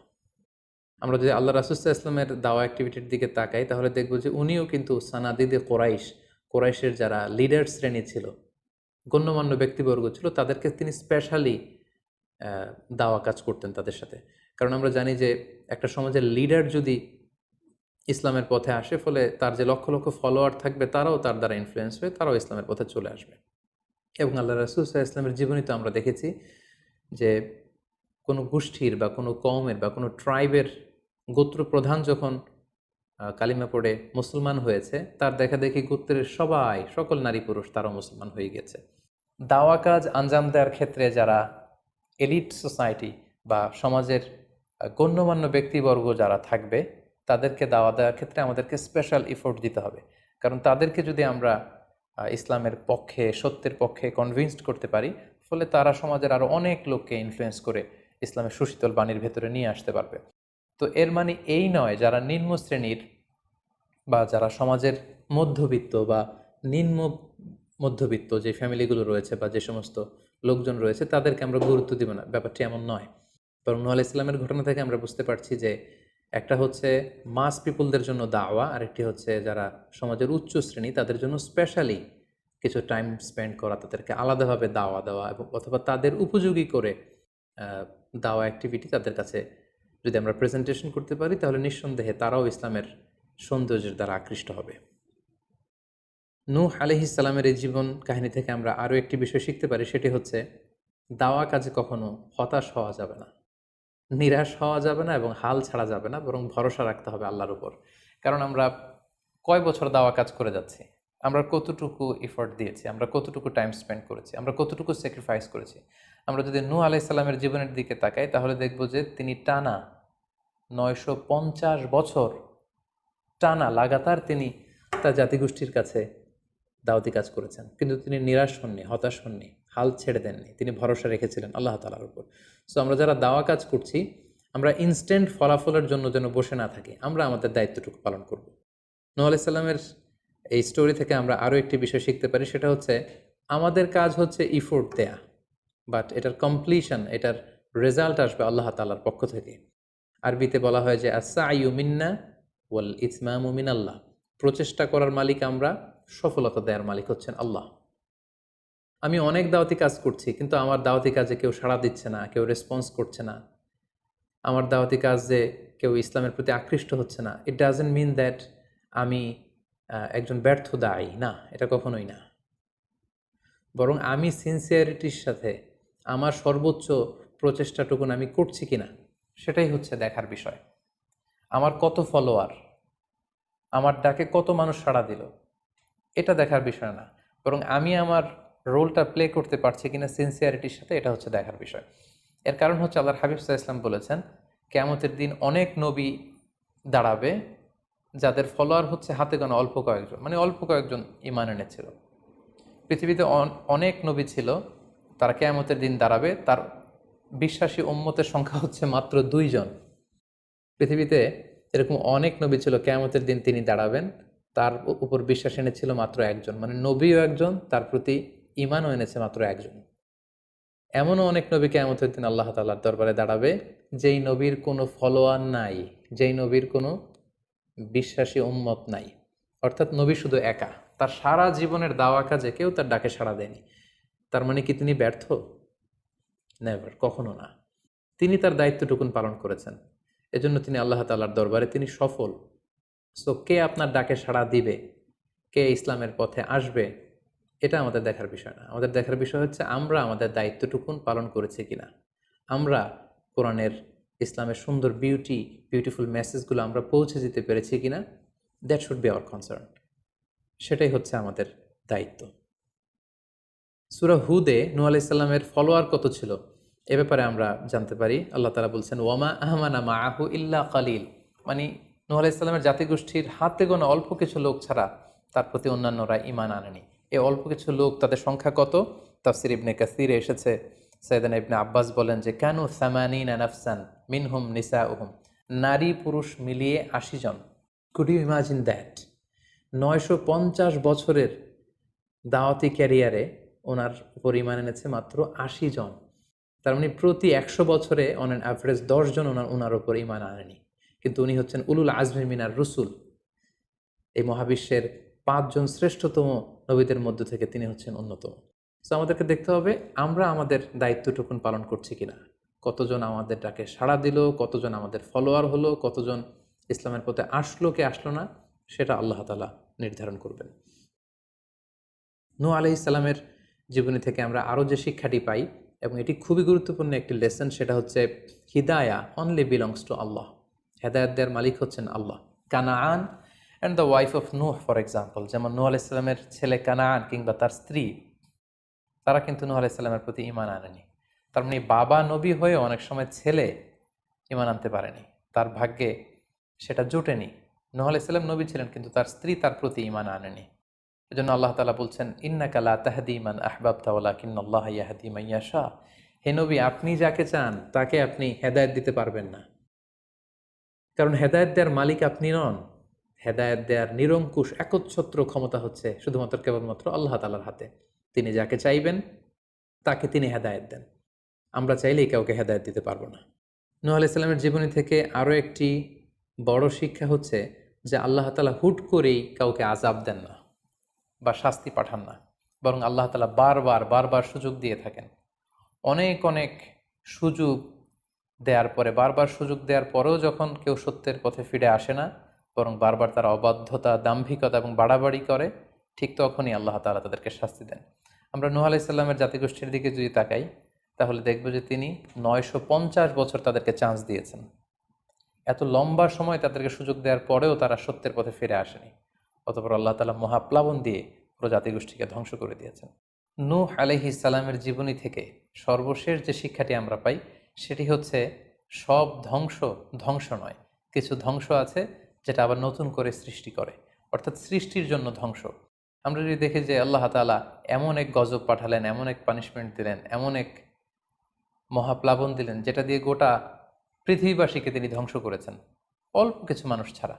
আমরা যদি আল্লাহ রাসূল সাল্লাল্লাহু আলাইহি ওয়াসাল্লামের দাওয়া অ্যাক্টিভিটির দিকে তাকাই, তাহলে দেখব যে উনিও কিন্তু সানাদিদে কোরাইশের যারা লিডার শ্রেণী ছিল, গণ্যমান্য ব্যক্তিবর্গ ছিল, তাদেরকে তিনি স্পেশালি দাওয়া কাজ করতেন তাদের সাথে। কারণ আমরা জানি যে একটা সমাজের লিডার যদি ইসলামের পথে আসে, ফলে তার যে লক্ষ লক্ষ ফলোয়ার থাকবে, তারাও তার দ্বারা ইনফ্লুয়েন্স হয়ে তারাও ইসলামের পথে চলে আসবে। এবং আল্লাহ রাসূল সাল্লাল্লাহু আলাইহি ওয়াসাল্লামের জীবনী তো আমরা দেখেছি যে কোনো গোষ্ঠীর বা কোনো কওমের বা কোনো ট্রাইবের গোত্র প্রধান যখন কালিমা পড়ে মুসলমান হয়েছে, তার দেখা দেখি গোত্রের সকল নারী পুরুষ তারাও মুসলমান হয়ে গেছে। দাওয়া কাজ আঞ্জাম দেওয়ার ক্ষেত্রে যারা এলিট সোসাইটি বা সমাজের গণ্যমান্য ব্যক্তিবর্গ যারা থাকবে, তাদেরকে দাওয়া দেওয়ার ক্ষেত্রে আমাদেরকে স্পেশাল এফোর্ট দিতে হবে। কারণ তাদেরকে যদি আমরা ইসলামের পক্ষে, সত্যের পক্ষে কনভিন্সড করতে পারি, ফলে তারা সমাজের আরও অনেক লোককে ইনফ্লুয়েন্স করে ইসলামের সুশীতল বাণীর ভেতরে নিয়ে আসতে পারবে। তো এর মানে এই নয় যারা নিম্ন শ্রেণীর বা যারা সমাজের মধ্যবিত্ত বা নিম্ন মধ্যবিত্ত যে ফ্যামিলিগুলো রয়েছে বা যে সমস্ত লোকজন রয়েছে, তাদেরকে আমরা গুরুত্ব দিব না, ব্যাপারটি এমন নয়। বরং নূহ আলাইহিস সালামের ঘটনা থেকে আমরা বুঝতে পারছি যে একটা হচ্ছে মাস পিপুলদের জন্য দাওয়া, আর একটি হচ্ছে যারা সমাজের উচ্চ শ্রেণী তাদের জন্য স্পেশালি কিছু টাইম স্পেন্ড করা, তাদেরকে আলাদাভাবে দাওয়া দেওয়া, এবং অথবা তাদের উপযোগী করে দাওয়া অ্যাক্টিভিটি তাদের কাছে যদি আমরা প্রেজেন্টেশন করতে পারি, তাহলে নিঃসন্দেহে তারাও ইসলামের সৌন্দর্যের দ্বারা আকৃষ্ট হবে। নূহ আলাইহিস সালামের এই জীবন কাহিনী থেকে আমরা আরও একটি বিষয় শিখতে পারি, সেটি হচ্ছে দাওয়া কাজে কখনো হতাশ হওয়া যাবে না, নিরাশ হওয়া যাবে না, এবং হাল ছাড়া যাবে না, বরং ভরসা রাখতে হবে আল্লাহর উপর। কারণ আমরা কয় বছর দাওয়া কাজ করে যাচ্ছি, আমরা কতটুকু এফোর্ট দিয়েছি, আমরা কতটুকু টাইম স্পেন্ড করেছি, আমরা কতটুকু স্যাক্রিফাইস করেছি। আমরা যদি নূহ আলাইহিস সালামের জীবনের দিকে তাকাই, তাহলে দেখব যে তিনি টানা 950 বছর টানা লাগাতার তিনি তার জাতিগোষ্ঠীর কাছে দাওয়াতি কাজ করেছেন, কিন্তু তিনি নিরাশ হননি, হতাশ হননি, হাল ছেড়ে দেননি, তিনি ভরসা রেখেছিলেন আল্লাহ তাআলার উপর। সো আমরা যারা দাওয়া কাজ করছি, আমরা ইনস্ট্যান্ট ফলাফলের জন্য যেন বসে না থাকি, আমরা আমাদের দায়িত্বটুকু পালন করব। নূহ আলাইহিস সালামের এই স্টোরি থেকে আমরা আরও একটি বিষয় শিখতে পারি, সেটা হচ্ছে আমাদের কাজ হচ্ছে ইফোর্ট দেয়া, বাট এটার কমপ্লিশন, এটার রেজাল্ট আসবে আল্লাহ তাআলার পক্ষ থেকে। আরবিতে বলা হয় যে আস-সা'য়ু মিন্না ওয়াল ইতমামু মিনাল্লাহ, প্রচেষ্টা করার মালিক আমরা, সফলতা দেওয়ার মালিক হচ্ছেন আল্লাহ। আমি অনেক দাওয়াতি কাজ করছি, কিন্তু আমার দাওয়াতি কাজে কেউ সাড়া দিচ্ছে না, কেউ রেসপন্স করছে না, আমার দাওয়াতি কাজে কেউ ইসলামের প্রতি আকৃষ্ট হচ্ছে না, ইট ডাজন্ট মিন দ্যাট আমি একজন ব্যর্থ দায়ী, না, এটা কখনোই না। বরং আমি সিনসিয়ারিটির সাথে আমার সর্বোচ্চ প্রচেষ্টাটুকুন আমি করছি কিনা, সেটাই হচ্ছে দেখার বিষয়। আমার কত ফলোয়ার, আমার ডাকে কত মানুষ সাড়া দিল, এটা দেখার বিষয় না, বরং আমি আমার রোলটা প্লে করতে পারছি কিনা সিনসিয়ারিটির সাথে, এটা হচ্ছে দেখার বিষয়। এর কারণ হচ্ছে আল্লাহর হাবিব সাল্লাল্লাহু আলাইহি ওয়াসাল্লাম বলেছেন, কিয়ামতের দিন অনেক নবী দাঁড়াবে যাদের ফলোয়ার হচ্ছে হাতে গোনা অল্প কয়েকজন, মানে অল্প কয়েকজন ঈমান এনেছিল। পৃথিবীতে অনেক নবী ছিল, তারা কিয়ামতের দিন দাঁড়াবে, তার বিশ্বাসী উম্মতের সংখ্যা হচ্ছে মাত্র 2 জন। পৃথিবীতে এরকম অনেক নবী ছিল, কিয়ামতের দিন তিনি দাঁড়াবেন, তার উপর বিশ্বাস এনেছিল মাত্র 1 জন, মানে নবীও একজন, তার প্রতি ঈমানও এনেছে মাত্র 1 জন। এমনও অনেক নবী কিয়ামতের দিন আল্লাহ তাআলার দরবারে দাঁড়াবে যেই নবীর কোনো ফলোয়ার নাই, যেই নবীর কোনো বিশ্বাসী উম্মত নাই। অর্থাৎ নবী শুধু একা, তার সারা জীবনের দাওয়া কাজে কেউ তার ডাকে সাড়া দেয়নি। তার মানে কি তিনি ব্যর্থ? নেভার, কখনো না। তিনি তার দায়িত্বটুকুন পালন করেছেন, এজন্য তিনি আল্লাহ তাআলার দরবারে তিনি সফল। সো কে আপনার ডাকে সাড়া দিবে, কে ইসলামের পথে আসবে, এটা আমাদের দেখার বিষয় না। আমাদের দেখার বিষয় হচ্ছে আমরা আমাদের দায়িত্বটুকুন পালন করেছি কিনা, আমরা কোরআনের, ইসলামের সুন্দর বিউটিফুল মেসেজগুলো আমরা পৌঁছে দিতে পেরেছি কিনা। That should be hour concern. সেটাই হচ্ছে আমাদের দায়িত্ব। সূরা হুদে নূহ আলাইহিস সালামের ফলোয়ার কত ছিল এ ব্যাপারে আমরা জানতে পারি। আল্লাহ তাআলা বলছেন, ওয়ামা আমানা মাআহু ইল্লা কালিল। মানে নূহ আলাইহিস সালামের জাতিগোষ্ঠীর হাতে গোনা অল্প কিছু লোক ছাড়া তার প্রতি অন্যান্যরা ঈমান আনেনি। এই অল্প কিছু লোক, তাদের সংখ্যা কত? তাফসির ইবনে কাসিরে এসেছে, সাইয়েদনা ইবনে আব্বাস বলেন যে কানু সামানিনা নাফসান মিনহুম নিসাউহুম, নারী পুরুষ মিলিয়ে ৮০ জন। Could you imagine that? ৯৫০ বছরের দাওয়াতি ক্যারিয়ারে ওনার উপর ঈমান এনেছে মাত্র ৮০ জন। তার মানে প্রতি ১০০ বছরে অন অ্যান অ্যাভারেজ ১০ জন ওনার উপর ঈমান আনেনি। কিন্তু উনি হচ্ছেন উলুল আজমি মিনার রুসুল। এই মহাবিশ্বের ৫ জন শ্রেষ্ঠতম নবীদের মধ্য থেকে তিনি হচ্ছেন অন্যতম। সো আমাদেরকে দেখতে হবে আমরা আমাদের দায়িত্বটুকুন পালন করছি কিনা। কতজন আমাদের ডাকে সাড়া দিল, কতজন আমাদের ফলোয়ার হলো, কতজন ইসলামের পথে আসলো কে আসলো না, সেটা আল্লাহ তাআলা নির্ধারণ করবেন। নূহ আলাইহিস সালামের জীবনী থেকে আমরা আরও যে শিক্ষাটি পাই, এবং এটি খুবই গুরুত্বপূর্ণ একটি লেসন, সেটা হচ্ছে হিদায়া অনলি বিলংস টু আল্লাহ। হেদায়েত দেওয়ার মালিক হচ্ছেন Allah. Canaan and the wife of Nuh for example, যেমন নূহ আলাইহিস সালামের ছেলে কানাআন কিংবা তার স্ত্রী, তারা কিন্তু নূহ আলাইহিস সালামের প্রতি ঈমান আনেনি। তার মানে বাবা নবী হয়ে অনেক সময় ছেলে ঈমান আনতে পারেনি, তার ভাগ্যে সেটা জোটেনি। নূহ আলাইহিস সালাম নবী ছিলেন, কিন্তু তার স্ত্রী তার প্রতি ঈমান আনেনি। এজন্য আল্লাহ তাআলা বলছেন, ইন্নাকা লা তাহদি মান আহবাবতা ওয়ালাকিন্নাল্লাহা ইয়াহদি মান ইয়াশা। হে নবী, আপনি যাকে চান তাকে আপনি হেদায়েত দিতে পারবেন না, কারণ হেদায়েত দেওয়ার মালিক আপনি নন। হেদায়েত দেওয়ার নিরঙ্কুশ একচ্ছত্র ক্ষমতা হচ্ছে শুধুমাত্র কেবলমাত্র আল্লাহ তাআলার হাতে। তিনি যাকে চাইবেন তাকে তিনি হেদায়েত দেন। আমরা চাইলেই কাউকে হেদায়েত দিতে পারবো না। নূহ আলাইহিস সালামের জীবনী থেকে আরও একটি বড় শিক্ষা হচ্ছে যে আল্লাহ তাআলা হুট করেই কাউকে আযাব দেন না বা শাস্তি পাঠান না, বরং আল্লাহ তাআলা বারবার সুযোগ দিয়ে থাকেন। অনেক সুযোগ দেওয়ার পরে, বারবার সুযোগ দেওয়ার পরেও যখন কেউ সত্যের পথে ফিরে আসে না, বরং বারবার তারা অবাধ্যতা, দাম্ভিকতা এবং বাড়াবাড়ি করে, ঠিক তখনই আল্লাহ তাআলা তাদেরকে শাস্তি দেন। আমরা নূহ আলাইহিস সালামের জাতিগোষ্ঠীর দিকে যদি তাকাই, তাহলে দেখব যে তিনি ৯৫০ বছর তাদেরকে চান্স দিয়েছেন। এত লম্বা সময় তাদেরকে সুযোগ দেওয়ার পরেও তারা সত্যের পথে ফিরে আসেনি। অতঃপর আল্লাহ তাআলা মহাপ্লাবন দিয়ে পুরো জাতিগোষ্ঠীকে ধ্বংস করে দিয়েছেন। নূহ আলাইহিস সালামের জীবনী থেকে সর্বশেষ যে শিক্ষাটি আমরা পাই, সেটি হচ্ছে সব ধ্বংস নয়। কিছু ধ্বংস আছে যেটা আবার নতুন করে সৃষ্টি করে, অর্থাৎ সৃষ্টির জন্য ধ্বংস। আমরা যদি দেখি যে আল্লাহ তাআলা এমন এক গজব পাঠালেন, এমন এক পানিশমেন্ট দিলেন, এমন এক মহাপ্লাবন দিলেন, যেটা দিয়ে গোটা পৃথিবীবাসীকে তিনি ধ্বংস করেছেন, অল্প কিছু মানুষ ছাড়া।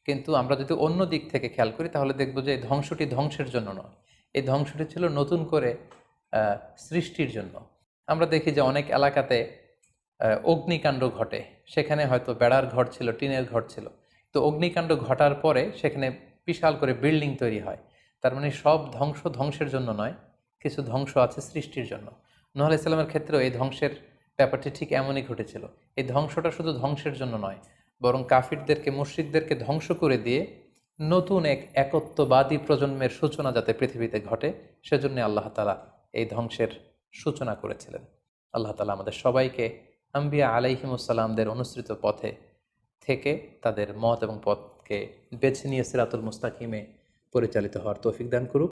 কিন্তু আমরা যদি অন্য দিক থেকে খেয়াল করি, তাহলে দেখব যে এই ধ্বংসটি ধ্বংসের জন্য নয়, এই ধ্বংসটি ছিল নতুন করে সৃষ্টির জন্য। আমরা দেখি যে অনেক এলাকাতে অগ্নিকাণ্ড ঘটে, সেখানে হয়তো বেড়ার ঘর ছিল, টিনের ঘর ছিল, তো অগ্নিকাণ্ড ঘটার পরে সেখানে বিশাল করে বিল্ডিং তৈরি হয়। তার মানে সব ধ্বংসের জন্য নয়, কিছু ধ্বংস আছে সৃষ্টির জন্য। নূহ আলাইহিস সালামের ক্ষেত্রেও এই ধ্বংসের ব্যাপারটি ঠিক এমনই ঘটেছিল। এই ধ্বংসটা শুধু ধ্বংসের জন্য নয়, বরং কাফিরদেরকে, মুশরিকদেরকে ধ্বংস করে দিয়ে নতুন এক একত্ববাদী প্রজন্মের সূচনা যাতে পৃথিবীতে ঘটে, সেজন্য আল্লাহ তাআলা এই ধ্বংসের সূচনা করেছিলেন। আল্লাহ তাআলা আমাদের সবাইকে আম্বিয়া আলাইহিমুসসালামদের অনুসৃত পথে থেকে তাদের মত এবং পথকে বেছে নিয়ে সিরাতুল মুস্তাকিমে পরিচালিত হওয়ার তৌফিক দান করুক।